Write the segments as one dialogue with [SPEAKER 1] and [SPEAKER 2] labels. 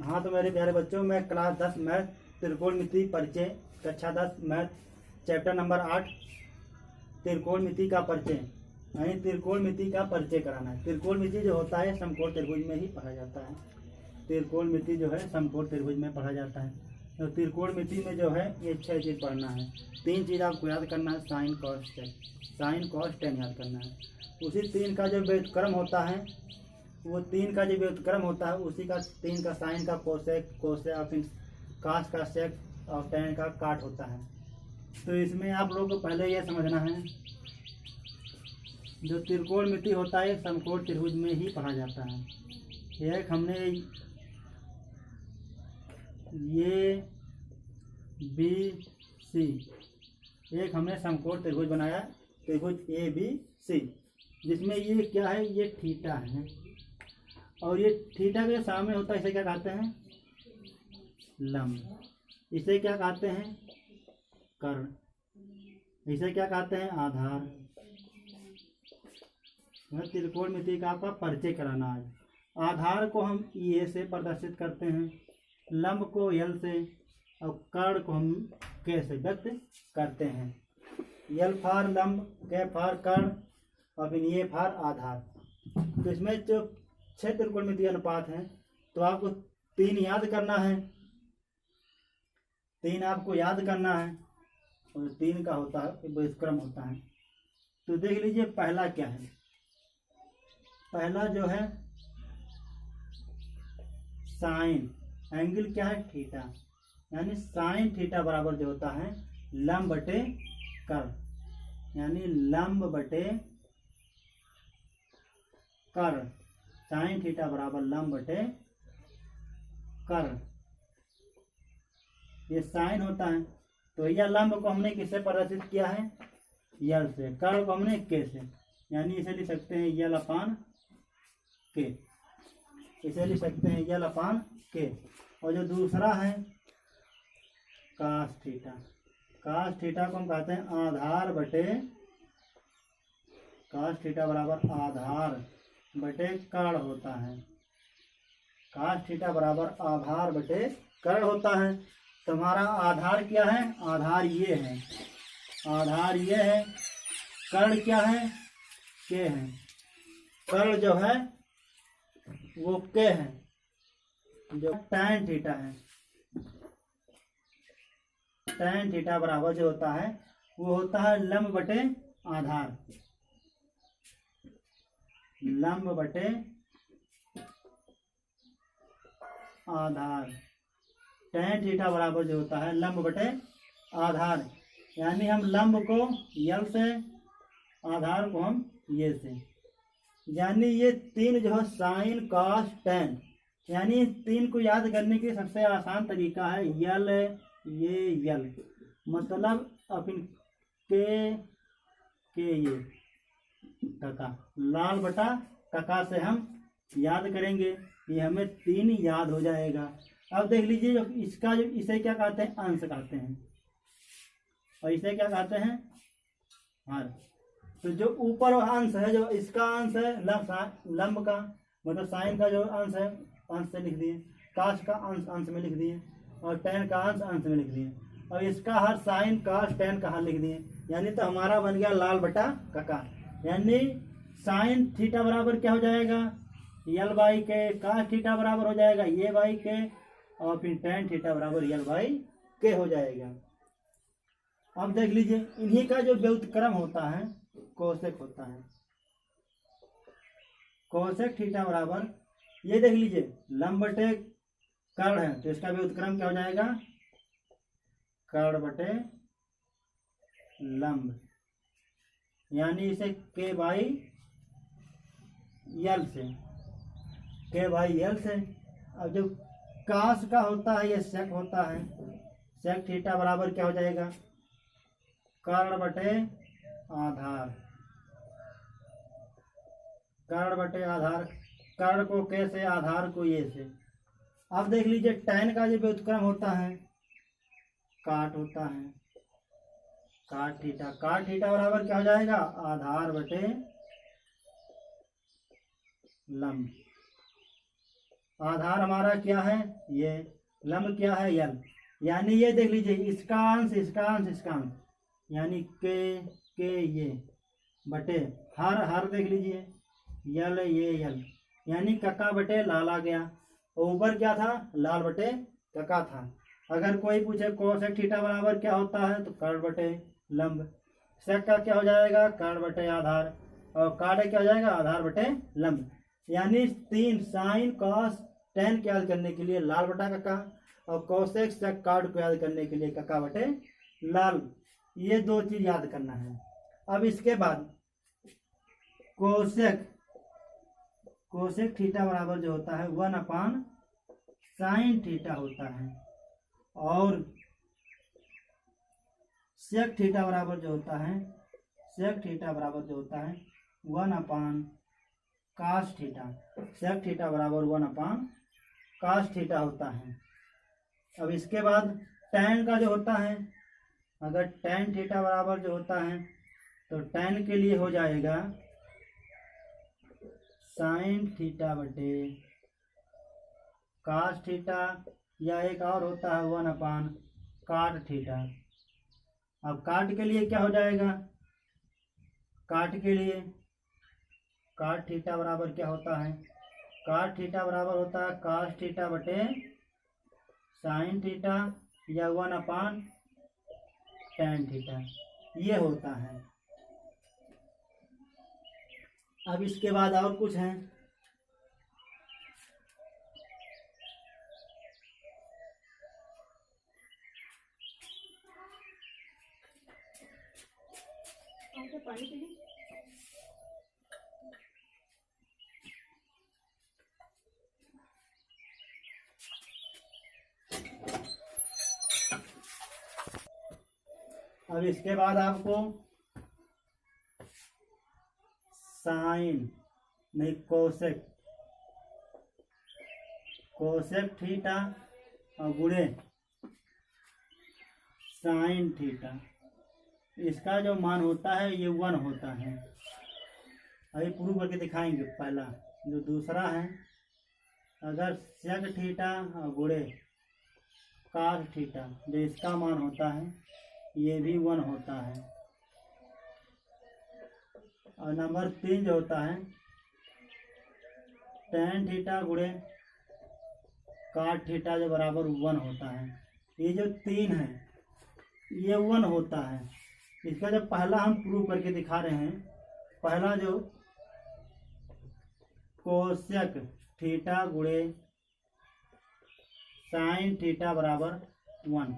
[SPEAKER 1] हाँ तो मेरे प्यारे बच्चों, मैं क्लास 10 मैथ त्रिकोणमिति परिचय कक्षा 10 मैथ चैप्टर नंबर 8 त्रिकोणमिति का परिचय यानी त्रिकोणमिति का परिचय कराना है। त्रिकोणमिति जो होता है समकोण त्रिभुज में ही पढ़ा जाता है। त्रिकोणमिति जो है समकोण त्रिभुज में पढ़ा जाता है। तो त्रिकोणमिति में जो है ये 6 चीज़ पढ़ना है। 3 चीज़ आपको याद करना है, sine cos tan. Sine cos tan याद करना है। उसी 3 का जो व्युत्क्रम होता है, वो 3 का जो व्युत्क्रम होता है उसी का 3 का साइन का कोसेक, कोसेक और फिर कास का सेक और टेन का काट होता है। तो इसमें आप लोगों को पहले यह समझना है, जो त्रिकोणमिति होता है समकोण त्रिभुज में ही पढ़ा जाता है। एक हमने ये बी सी, एक हमने समकोण त्रिभुज बनाया, त्रिभुज ए बी सी, जिसमें ये क्या है, ये थीटा है और ये थीटा के सामने होता है, इसे क्या कहते हैं, लंब। इसे क्या कहते हैं, कर्ण। इसे क्या कहते हैं, आधार। त्रिकोणमिति का आपका परिचय कराना है। आधार को हम ए से प्रदर्शित करते हैं, लंब को यल से और कर्ण को हम के से व्यक्त करते हैं। यल फार लंब, के फार कर्ण और फिर ये फार आधार। तो इसमें जो 6 त्रिकोणमिति अनुपात हैं, तो आपको 3 याद करना है। 3 आपको याद करना है और 3 का होता है व्युत्क्रम होता है। तो देख लीजिए पहला क्या है। पहला जो है साइन, एंगल क्या है, थीटा, यानी साइन थीटा बराबर जो होता है लंब बटे कर्ण, यानी लंब बटे कर्ण। साइन थीटा बराबर लंब बटे कर्ण, ये साइन होता है। तो यह लंब को हमने किससे प्रदर्शित किया है, यल से। कर्ण को हमने के से, यानी इसे लिख सकते हैं यल अपान के। इसे लिख सकते हैं यल अपान के। और जो दूसरा है कास थीटा, कास थीटा को हम कहते हैं आधार बटे, कास थीटा बराबर आधार बटे कर्ण होता है। कास थीटा बराबर आधार बटे कर्ण होता है। तुम्हारा आधार क्या है, आधार ये है, आधार ये है। कर्ण क्या है, के है। कर्ण जो है वो के है, जो tan थीटा है। tan थीटा बराबर जो होता है वो होता है लंब बटे आधार, लंब बटे आधार। tan थीटा बराबर जो होता है लंब बटे आधार, यानी हम लंब को यल से, आधार को हम ये से। यानी ये 3 जो है साइन कॉस टेन, यानी 3 को याद करने के सबसे आसान तरीका है यल, ये यल मतलब अपन के ये टका, लाल बटा टका से हम याद करेंगे, ये हमें 3 याद हो जाएगा। अब देख लीजिए इसका जो, इसे क्या कहते हैं, अंश कहते हैं, और इसे क्या कहते हैं, हर। तो जो ऊपर अंश है, जो इसका अंश है लंब का, मतलब साइन का जो अंश है अंश से लिख दिए, काश का अंश अंश में लिख दिए, और टेन का अंश अंश में लिख दिए, और इसका हर साइन काश टेन का हर लिख दिए। यानी तो हमारा बन गया लाल बटा कका। यानी साइन थीटा बराबर क्या हो जाएगा, यल बाई के। काश थीटा बराबर हो जाएगा ये बाई के, और फिर टेन थीटा बराबर यल बाई के हो जाएगा। अब देख लीजिए इन्हीं का जो व्युत्क्रम होता है कोसेक होता है। कोसेक थीटा बराबर, ये देख लीजिए लंब बटे कर्ण है, तो इसका व्युत्क्रम क्या हो जाएगा, कर्ण बटे लंब, यानी इसे के बाई यल से, के बाई यल से। अब जो कास का होता है ये सेक होता है, सेक थीटा बराबर क्या हो जाएगा, कर्ण बटे आधार, कर्ण बटे आधार। कर्ण को के से, आधार को ये से। अब देख लीजिए tan का जो व्युत्क्रम होता है काट होता है, काट थीटा। काट थीटा बराबर क्या हो जाएगा, आधार बटे लंब, आधार हमारा क्या है ये, लंब क्या है यल, यानी ये देख लीजिए इसका अंश इसका अंश इसका अंश, यानी के ये बटे हर देख लीजिए यल ये यल, यानी कक्का बटे लाल आ गया। और ऊपर क्या था, लाल बटे कक्का था। अगर कोई पूछे कोसेक थीटा बराबर क्या होता है, तो कर्ण बटे लंब। सेक का क्या हो जाएगा, कर्ण बटे आधार, और कार्ड क्या हो जाएगा, आधार बटे लंब। यानी 3 साइन कॉस टेन को याद करने के लिए लाल बटा कक्का, और कोसेक सेक कार्ड को याद करने के लिए कक्का बटे लाल। ये 2 चीज याद करना है। अब इसके बाद कोसेक थीटा बराबर जो होता है 1 साइन थीटा होता है, और सेक थीटा बराबर जो होता है 1 कास थीटा। सेक थीटा बराबर 1 कास थीटा होता है। अब इसके बाद टैन का जो होता है, अगर टैन थीटा बराबर जो होता है, तो टैन के लिए हो जाएगा साइन थीटा बटे कास थीटा, या एक और होता है 1 काट थीटा। अब काट के लिए क्या हो जाएगा, काट के लिए काट थीटा बराबर क्या होता है, काट थीटा बराबर होता है कास थीटा बटे साइन थीटा, या 1 टैन थीटा, ये होता है। अब इसके बाद और कुछ है, अब इसके बाद आपको साइन नहीं कोसेक थीटा और गुणे साइन थीटा, इसका जो मान होता है ये 1 होता है। अभी प्रूव करके दिखाएंगे। पहला जो दूसरा है, अगर सेक थीटा और गुणे कास थीटा, जो इसका मान होता है ये भी 1 होता है। और नंबर 3 जो होता है टैन थीटा गुणे काट थीटा, जो बराबर 1 होता है। ये जो 3 है ये 1 होता है। इसका जो पहला हम प्रूव करके दिखा रहे हैं, पहला जो कोसेक थीटा गुणे साइन थीटा बराबर 1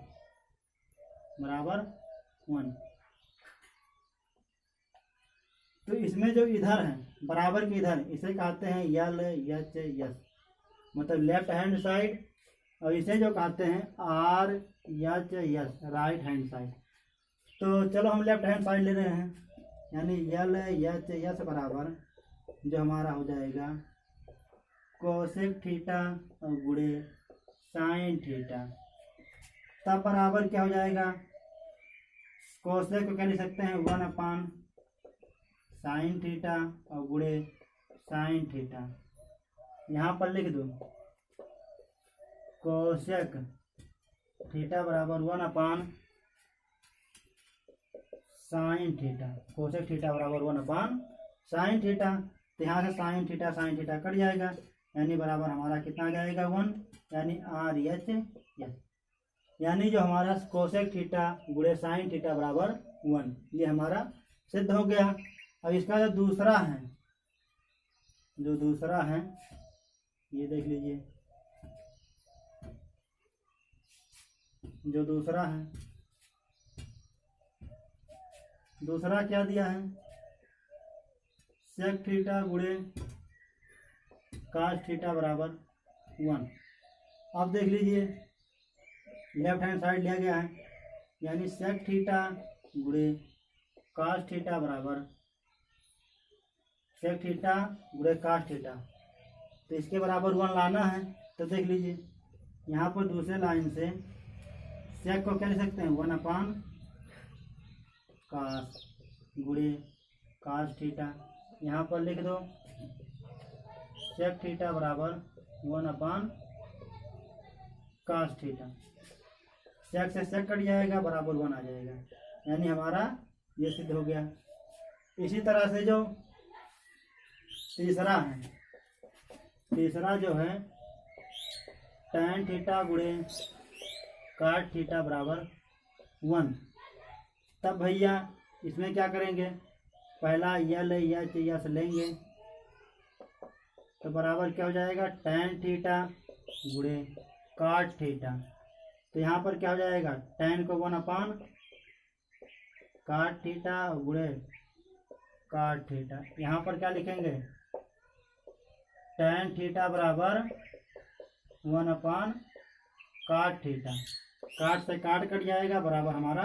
[SPEAKER 1] तो इसमें जो इधर है बराबर के इधर, इसे कहते हैं यल एच यस, मतलब लेफ्ट हैंड साइड, और इसे जो कहते हैं R H yes, right hand side. तो चलो हम लेफ्ट हैंड साइड ले रहे हैं, यानी यल एच यस बराबर जो हमारा हो जाएगा कोसेक थीटा और गुणे साइन थीटा। तब बराबर क्या हो जाएगा, कोसेक को क्या लिख सकते हैं 1 साइन थीटा और गुणे साइन थीटा। यहाँ पर लिख दो कोसेक थीटा बराबर 1 साइन थीटा, कोसेक थीटा बराबर 1 साइन थीटा। तो यहाँ से साइन थीटा कट जाएगा, यानी बराबर हमारा कितना आ जाएगा 1, यानी आर एच एस, यानी जो हमारा कोसेक थीटा गुणे साइन थीटा बराबर 1, ये हमारा सिद्ध हो गया। अब इसका जो दूसरा है ये देख लीजिए, जो दूसरा क्या दिया है, सेक थीटा गुणे कास थीटा बराबर 1। अब देख लीजिए लेफ्ट हैंड साइड लिया गया है, यानी सेक थीटा गुणे कास थीटा बराबर सेक थीटा गुणे कास थीटा। तो इसके बराबर 1 लाना है। तो देख लीजिए यहाँ पर दूसरे लाइन से सेक को क्या लिख सकते हैं 1 कास गुणे कास थीटा। यहाँ पर लिख दो सेक थीटा बराबर 1 cos थीटा, सेक से सेक कट जाएगा, बराबर 1 आ जाएगा, यानी हमारा ये सिद्ध हो गया। इसी तरह से जो तीसरा है, तीसरा जो है tan थीटा गुणे cot थीटा बराबर 1, तब भैया इसमें क्या करेंगे, पहला यस लेंगे तो बराबर क्या हो जाएगा, tan थीटा गुणे cot थीटा। तो यहाँ पर क्या हो जाएगा, tan को 1 cot थीटा गुणे cot थीटा। यहाँ पर क्या लिखेंगे, tan थीटा बराबर 1 cot थीटा, काट से काट कट जाएगा, बराबर हमारा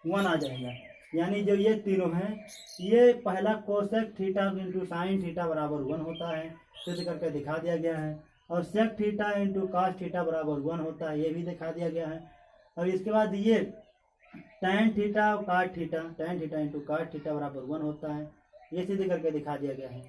[SPEAKER 1] 1 आ जाएगा। यानी जो ये तीनों हैं, ये पहला cosec theta into sine theta बराबर 1 होता है, सिद्ध करके दिखा दिया गया है। और sec theta into cos theta बराबर 1 होता है, ये भी दिखा दिया गया है। और इसके बाद ये tan थीटा और काट थीटा, tan थीटा इंटू काट थीटा बराबर 1 होता है, ये सिद्ध करके दिखा दिया गया है।